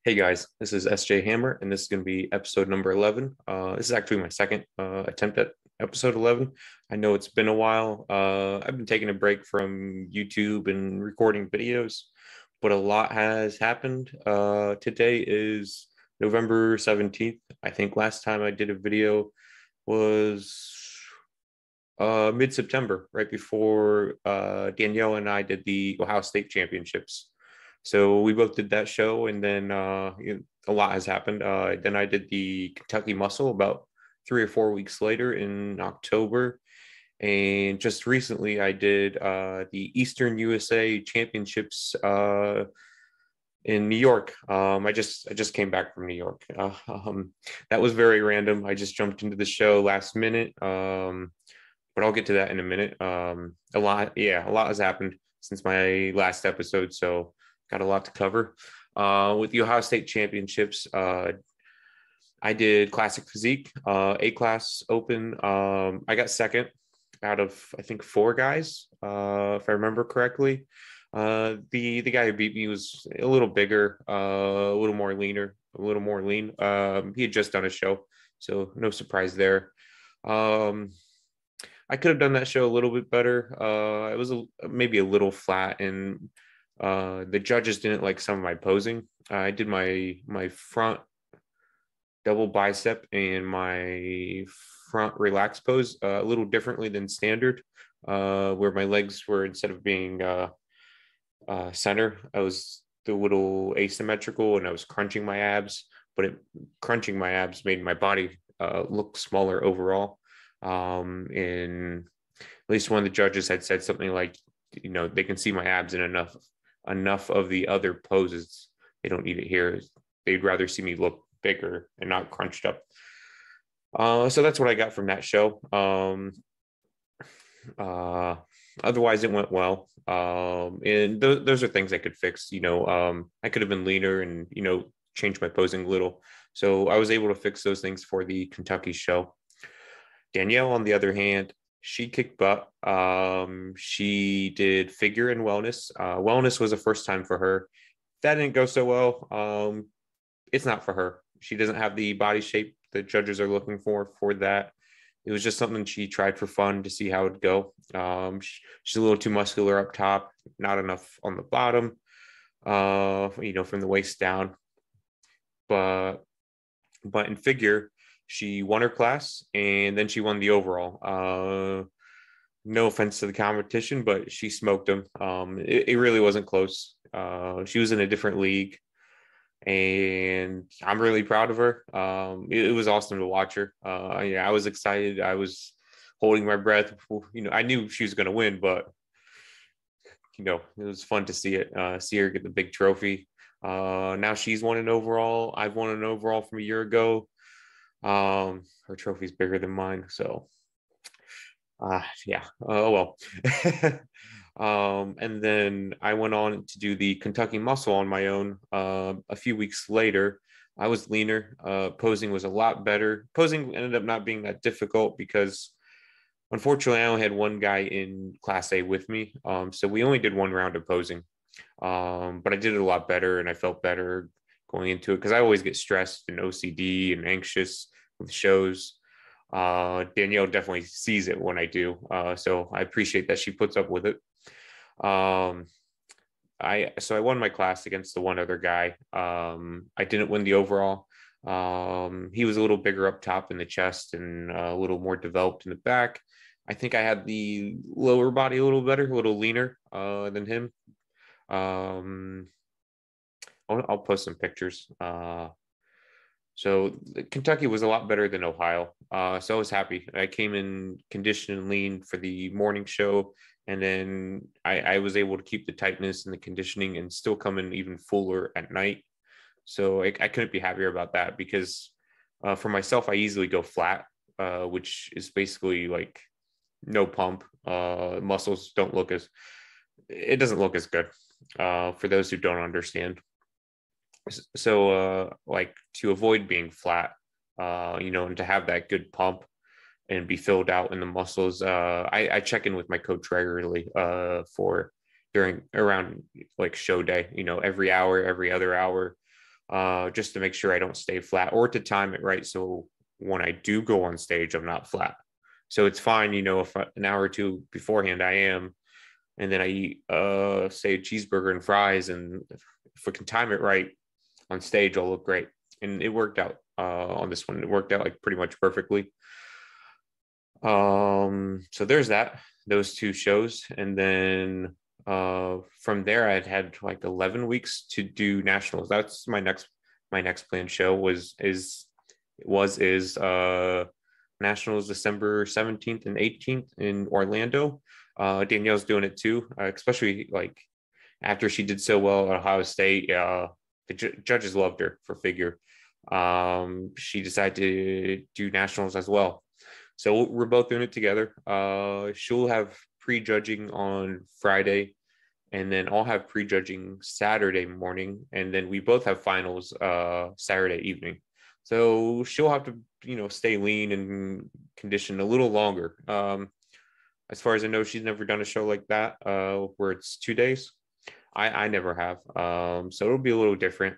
Hey guys, this is sj.hammer, and this is going to be episode number 11. This is actually my second attempt at episode 11. I know it's been a while. I've been taking a break from YouTube and recording videos, but a lot has happened. Today is November 17th. I think last time I did a video was mid-September, right before Danielle and I did the Ohio State Championships. So we both did that show, and then a lot has happened. Then I did the Kentucky Muscle about 3 or 4 weeks later in October, and just recently I did the Eastern USA Championships in New York. I just came back from New York. That was very random. I just jumped into the show last minute, but I'll get to that in a minute. A lot has happened since my last episode, so got a lot to cover. With the Ohio State Championships, I did Classic Physique, A class open. I got second out of I think four guys, if I remember correctly. The guy who beat me was a little bigger, a little more leaner, a little more lean. He had just done a show, so no surprise there. I could have done that show a little bit better. It was maybe a little flat, and the judges didn't like some of my posing. I did my front double bicep and my front relax pose a little differently than standard, where my legs were, instead of being center, I was the little asymmetrical, and I was crunching my abs. But crunching my abs made my body look smaller overall. And at least one of the judges had said something like, they can see my abs in enough of the other poses. They don't need it here. They'd rather see me look bigger and not crunched up. So that's what I got from that show. Otherwise, it went well. And those are things I could fix. I could have been leaner and, change my posing a little. So I was able to fix those things for the Kentucky show. Danielle, on the other hand, she kicked butt. She did figure and wellness. Wellness was a first time for her. That didn't go so well. It's not for her. She doesn't have the body shape the judges are looking for that. It was just something she tried for fun to see how it'd go. She's a little too muscular up top, not enough on the bottom, from the waist down. But in figure, she won her class, and then she won the overall. No offense to the competition, but she smoked them. It really wasn't close. She was in a different league, and I'm really proud of her. It was awesome to watch her. I was excited. I was holding my breath. I knew she was going to win, but it was fun to see it. See her get the big trophy. Now she's won an overall. I've won an overall from a year ago. Her trophy's bigger than mine, so yeah. Oh well. And then I went on to do the Kentucky Muscle on my own. A few weeks later, I was leaner. Posing was a lot better. Posing ended up not being that difficult because, unfortunately, I only had one guy in Class A with me. So we only did one round of posing. But I did it a lot better, and I felt better going into it because I always get stressed and OCD and anxious with shows. Danielle definitely sees it when I do. So I appreciate that she puts up with it. I won my class against the one other guy. I didn't win the overall. He was a little bigger up top in the chest and a little more developed in the back. I think I had the lower body a little better, a little leaner than him. I'll post some pictures. So Kentucky was a lot better than Ohio. So I was happy. I came in conditioned and lean for the morning show, and then I was able to keep the tightness and the conditioning and still come in even fuller at night. So I couldn't be happier about that because for myself, I easily go flat, which is basically like no pump. Muscles it doesn't look as good for those who don't understand. So like to avoid being flat, and to have that good pump and be filled out in the muscles, I check in with my coach regularly for around like show day, every hour, every other hour, just to make sure I don't stay flat, or to time it right. So when I do go on stage, I'm not flat. So it's fine, if an hour or two beforehand I am, and then I eat, say, a cheeseburger and fries, and if we can time it right on stage, I'll look great. And it worked out on this one. It worked out like pretty much perfectly. So there's those two shows, and then from there I'd had like 11 weeks to do nationals. That's my next planned show is nationals December 17th and 18th in Orlando. Danielle's doing it too, especially like after she did so well at Ohio State. The judges loved her for figure. She decided to do nationals as well. So we're both doing it together. She'll have pre-judging on Friday, and then I'll have pre-judging Saturday morning, and then we both have finals Saturday evening. So she'll have to, stay lean and condition a little longer. As far as I know, she's never done a show like that where it's 2 days. I never have. So it'll be a little different.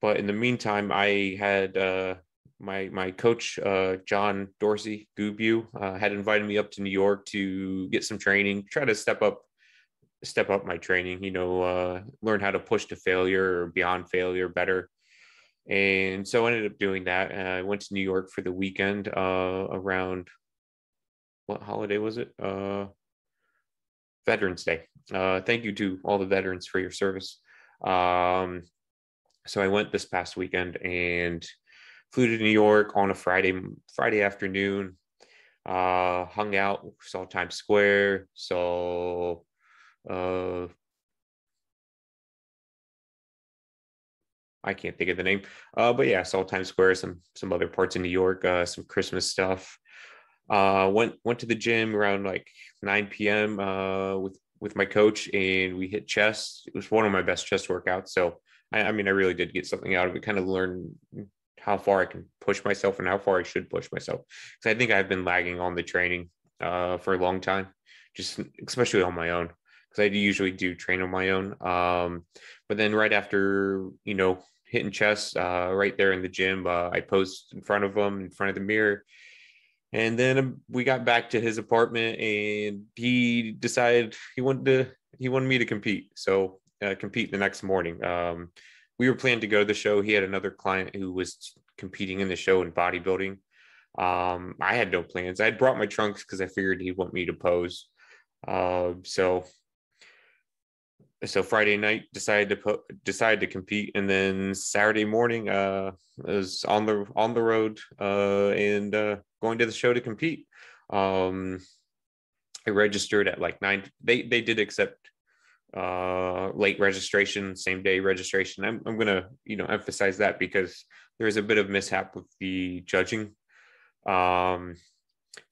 But in the meantime, I had my coach, John Dorsey Gubu, had invited me up to New York to get some training, try to step up my training, learn how to push to failure or beyond failure better. And so I ended up doing that. I went to New York for the weekend around, what holiday was it? Veterans Day. Thank you to all the veterans for your service. So I went this past weekend and flew to New York on a Friday afternoon, hung out, saw Times Square, saw I can't think of the name, but yeah, saw Times Square, some other parts of New York, some Christmas stuff. Went to the gym around like 9 p.m. With my coach, and we hit chest. It was one of my best chest workouts. So I mean, I really did get something out of it. Kind of learn how far I can push myself and how far I should push myself. Because I think I've been lagging on the training for a long time, just especially on my own. Because I usually do train on my own. But then right after, hitting chest, right there in the gym, I posed in front of him, in front of the mirror. And then we got back to his apartment, and he decided he wanted me to compete. So compete the next morning. We were planning to go to the show. He had another client who was competing in the show in bodybuilding. I had no plans. I had brought my trunks because I figured he'd want me to pose. So Friday night decided to compete, and then Saturday morning I was on the road and going to the show to compete. I registered at like 9. They did accept late registration, same day registration. I'm gonna emphasize that because there was a bit of mishap with the judging. So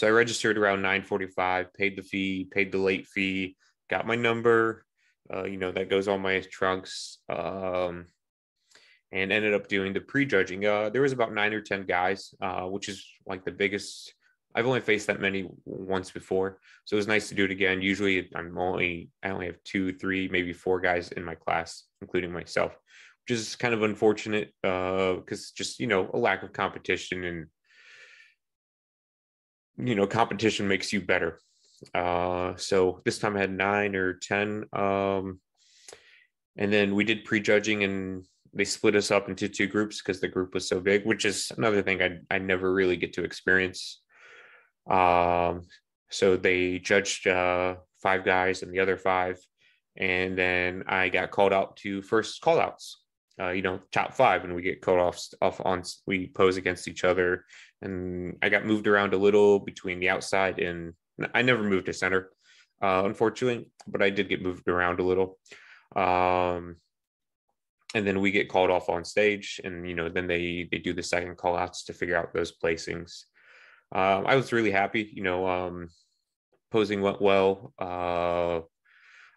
I registered around 9:45, paid the fee, paid the late fee, got my number. That goes on my trunks, and ended up doing the pre-judging. There was about 9 or 10 guys, which is like the biggest. I've only faced that many once before, so it was nice to do it again. Usually I only have 2, 3, maybe 4 guys in my class, including myself, which is kind of unfortunate because just a lack of competition, and competition makes you better. So this time I had 9 or 10. And then we did pre-judging, and they split us up into 2 groups because the group was so big, which is another thing I never really get to experience. So they judged 5 guys and the other 5. And then I got called out to first call outs, top 5, and we get called off on, we pose against each other. And I got moved around a little between the outside, and I never moved to center, unfortunately, but I did get moved around a little. And then we get called off on stage, and then they do the second call outs to figure out those placings. I was really happy. Posing went well. I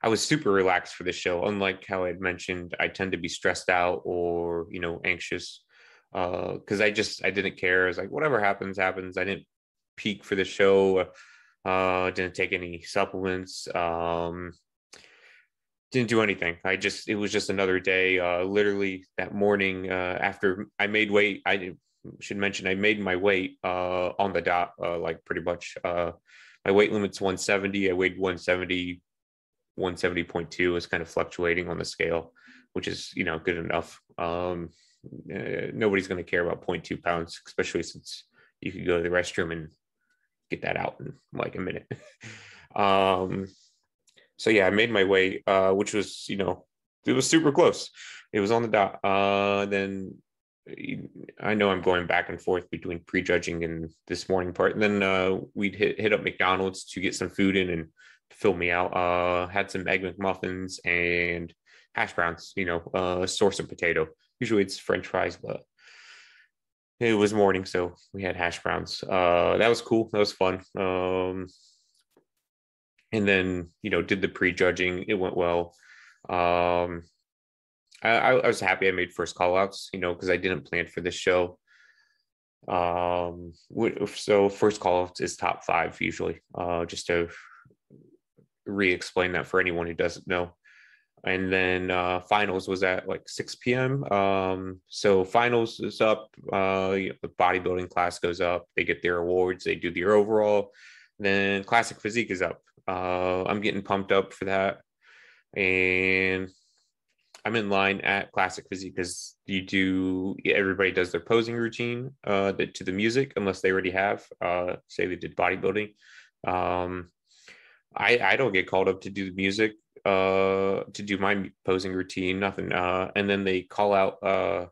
was super relaxed for this show. Unlike how I had mentioned, I tend to be stressed out or anxious because I didn't care. I was like, whatever happens. I didn't peak for the show. Didn't take any supplements. Didn't do anything. It was just another day. Literally that morning, after I made weight, should mention I made my weight on the dot, like pretty much. My weight limit's 170. I weighed 170, 170.2 is kind of fluctuating on the scale, which is, good enough. Nobody's going to care about 0.2 pounds, especially since you could go to the restroom and get that out in like a minute. um, so yeah, I made my way, which was, it was super close. It was on the dot. Then I know I'm going back and forth between prejudging and this morning part. And then we'd hit up McDonald's to get some food in and fill me out. Had some egg McMuffins and hash browns, source of potato. Usually it's French fries, but it was morning, so we had hash browns. That was cool. That was fun. And then, did the prejudging. It went well. Um, I was happy I made first call outs, because I didn't plan for this show. So first call outs is top 5 usually, just to re-explain that for anyone who doesn't know. And then finals was at like 6 p.m. So finals is up. The bodybuilding class goes up. They get their awards. They do their overall. Then classic physique is up. I'm getting pumped up for that. And I'm in line at classic physique because everybody does their posing routine to the music, unless they already have, say they did bodybuilding. I don't get called up to do the music, to do my posing routine, nothing. And then they call out the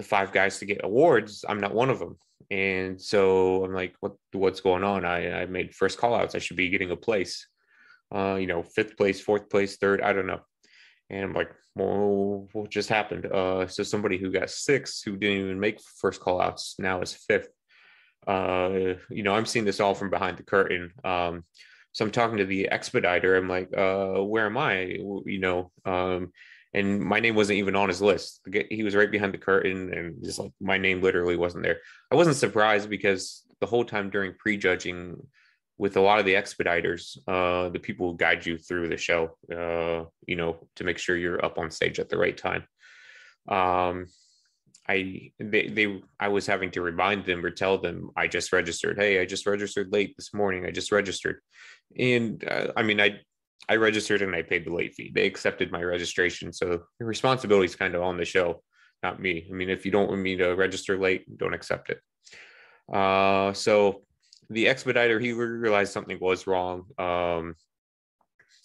5 guys to get awards. I'm not one of them. And so I'm like, what's going on? I made first call outs. I should be getting a place, 5th place, 4th place, 3rd, I don't know. And I'm like, well, what just happened? So somebody who got 6th, who didn't even make first call outs, now is 5th. I'm seeing this all from behind the curtain. So I'm talking to the expediter. I'm like, where am I? And my name wasn't even on his list. He was right behind the curtain, and just like my name literally wasn't there. I wasn't surprised because the whole time during prejudging, with a lot of the expediters, the people who guide you through the show, to make sure you're up on stage at the right time. I was having to remind them or tell them I just registered. Hey, I just registered late this morning. I just registered. And I registered and I paid the late fee. They accepted my registration. So the responsibility is kind of on the show, not me. I mean, if you don't want me to register late, don't accept it. So the expediter, he realized something was wrong.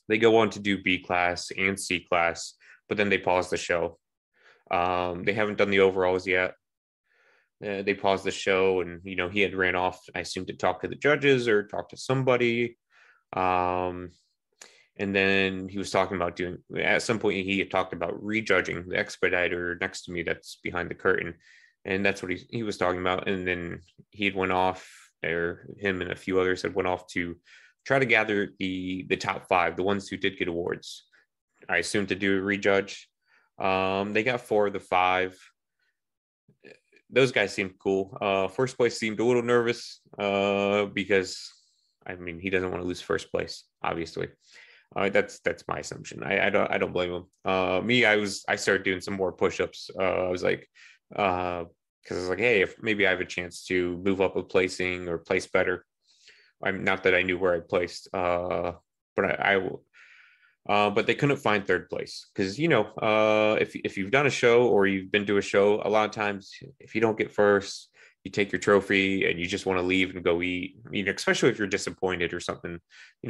They go on to do B class and C class, but then they pause the show. They haven't done the overalls yet. They paused the show, and he had ran off, I assume, to talk to the judges or talk to somebody. And then he was talking about at some point he had talked about rejudging the expediter next to me that's behind the curtain. And that's what he was talking about. And then he had went off, or him and a few others had went off to try to gather the top 5, the ones who did get awards, I assume, to do a rejudge. They got 4 of the 5. Those guys seemed cool. First place seemed a little nervous because, he doesn't want to lose first place, obviously. That's my assumption. I don't blame him. Me, I started doing some more push-ups. I was like, because I was like, hey, if maybe I have a chance to move up a placing or place better. I'm not that I knew where I placed, but but they couldn't find 3rd place because if you've done a show or you've been to a show, a lot of times if you don't get first, you take your trophy and you just want to leave and go eat. Especially if you're disappointed or something.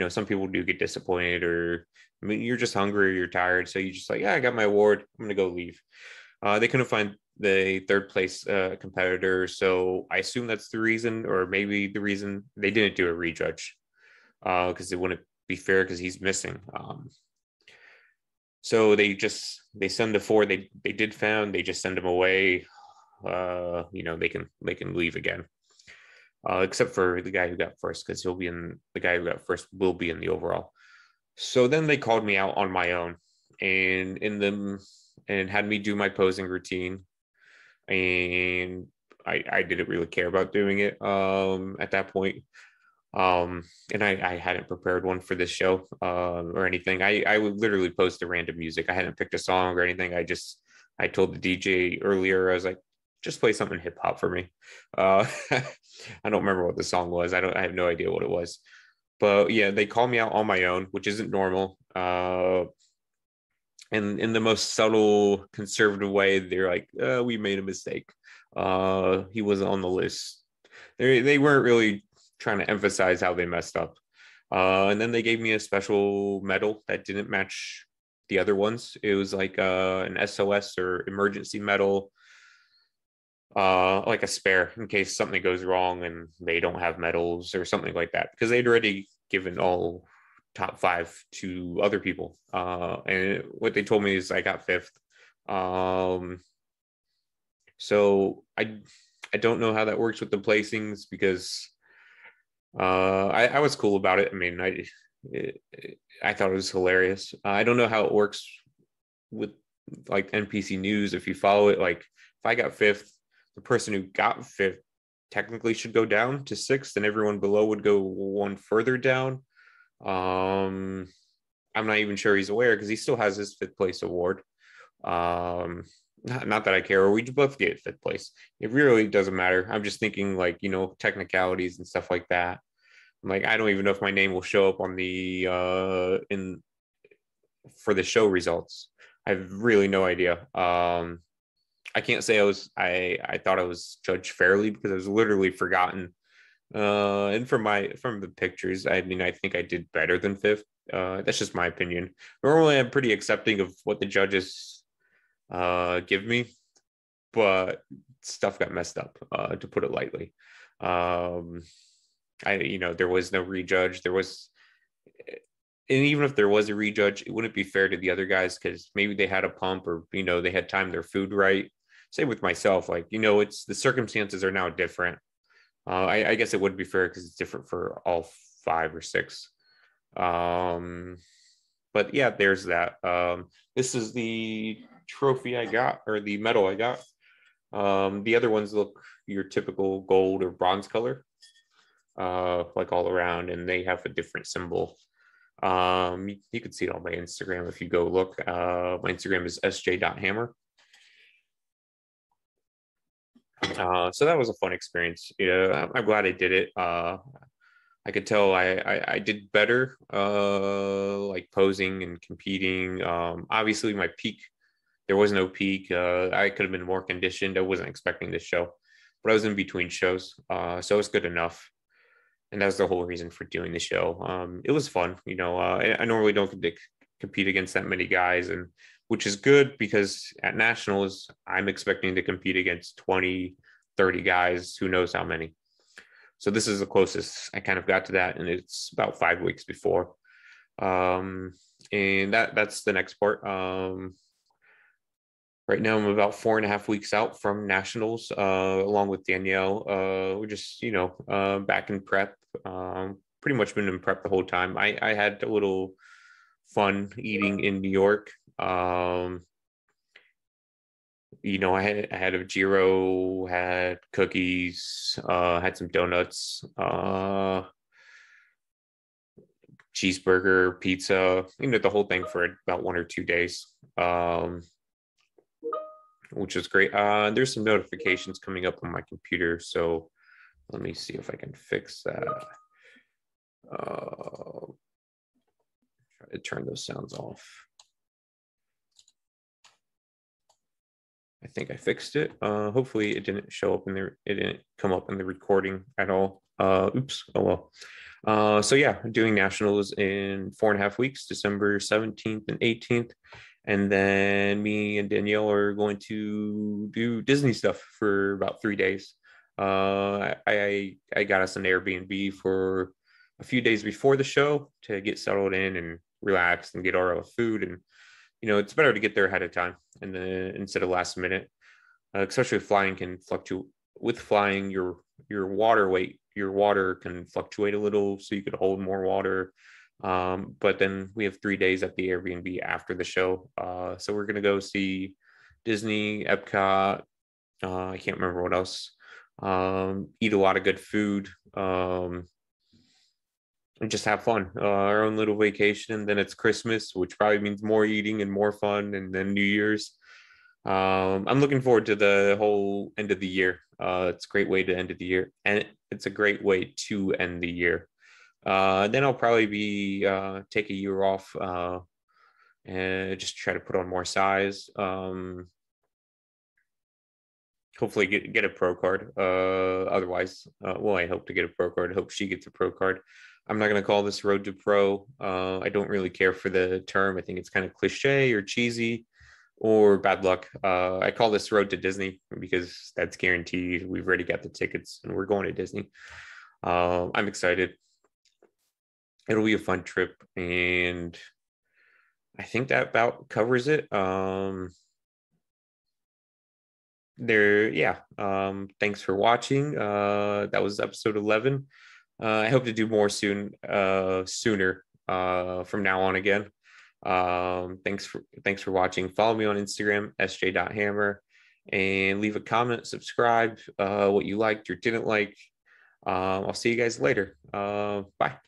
Some people do get disappointed, or you're just hungry, or you're tired, so you just like, yeah, I got my award, I'm gonna go leave. They couldn't find the 3rd place competitor, so I assume that's the reason, or maybe the reason they didn't do a rejudge, because it wouldn't be fair because he's missing. So they send the 4 they did found, they just send them away. They can leave again, except for the guy who got first, because the guy who got first will be in the overall. So then they called me out on my own and had me do my posing routine, and I didn't really care about doing it at that point. And I hadn't prepared one for this show or anything. I would literally post a random music. I hadn't picked a song or anything. I told the DJ earlier, I was like, just play something hip hop for me. I don't remember what the song was. I have no idea what it was. But yeah, they called me out on my own, which isn't normal. And in the most subtle, conservative way, they're like, we made a mistake. He wasn't on the list. They weren't really trying to emphasize how they messed up. And then they gave me a special medal that didn't match the other ones. It was like an SOS or emergency medal, like a spare in case something goes wrong and they don't have medals or something like that. Because they'd already given all top five to other people. And what they told me is I got fifth. So I don't know how that works with the placings because I was cool about it. I mean, I thought it was hilarious. I don't know how it works with like NPC news. If you follow it, like if I got fifth, the person who got fifth technically should go down to sixth, and everyone below would go one further down. I'm not even sure he's aware because he still has his fifth place award. Not that I care, or we both get fifth place. It really doesn't matter. I'm just thinking like, technicalities and stuff like that. Like, I don't even know if my name will show up on the in for the show results. I have really no idea. I can't say I thought I was judged fairly because I was literally forgotten. And from the pictures, I mean, I think I did better than fifth. That's just my opinion. Normally, I'm pretty accepting of what the judges give me, but stuff got messed up, to put it lightly. There was no rejudge. And even if there was a rejudge, it wouldn't be fair to the other guys because maybe they had a pump or they had timed their food right. Same with myself, like it's the circumstances are now different. I guess it would be fair because it's different for all five or six. But yeah, there's that. This is the trophy I got, or the medal I got. The other ones look your typical gold or bronze color, like all around, and they have a different symbol. You can see it on my Instagram if you go look. My Instagram is sj.hammer. So that was a fun experience. I'm glad I did it. I could tell I did better, like posing and competing. Obviously, my peak, there was no peak. I could have been more conditioned. I wasn't expecting this show, but I was in between shows, so it's good enough. And that was the whole reason for doing the show. It was fun. I normally don't compete against that many guys, and which is good because at nationals, I'm expecting to compete against 20, 30 guys, who knows how many. So this is the closest I kind of got to that, and it's about 5 weeks before. And that's the next part. Right now, I'm about 4.5 weeks out from nationals, along with Danielle. We're just, back in prep. Pretty much been in prep the whole time. I had a little fun eating in New York. I had a gyro, had cookies, had some donuts, cheeseburger, pizza, the whole thing for about 1 or 2 days, which was great. There's some notifications coming up on my computer, so let me see if I can fix that. Try to turn those sounds off. I think I fixed it. Hopefully it didn't show up it didn't come up in the recording at all. Oops. Oh well. So yeah, doing nationals in 4.5 weeks, December 17th and 18th. And then me and Danielle are going to do Disney stuff for about 3 days. I got us an Airbnb for a few days before the show to get settled in and relax and get our food. And it's better to get there ahead of time and then instead of last minute, especially flying can fluctuate. With flying, your water weight, your water can fluctuate a little, so you could hold more water. But then we have 3 days at the Airbnb after the show. So we're gonna go see Disney, Epcot. I can't remember what else. Eat a lot of good food. and just have fun, our own little vacation. And then it's Christmas, which probably means more eating and more fun, and then New Year's. I'm looking forward to the whole end of the year. It's a great way to end of the year, and it's a great way to end the year. Then I'll probably be take a year off, and just try to put on more size. Hopefully get a pro card. Otherwise, well, I hope to get a pro card. I hope she gets a pro card. I'm not going to call this road to pro. I don't really care for the term. I think it's kind of cliche or cheesy or bad luck. I call this road to Disney because that's guaranteed. We've already got the tickets and we're going to Disney. I'm excited. It'll be a fun trip, and I think that about covers it. Yeah. Thanks for watching. That was episode 11. I hope to do more sooner from now on again. Thanks for watching. Follow me on Instagram, sj.hammer, and leave a comment, subscribe, what you liked or didn't like. I'll see you guys later. Bye.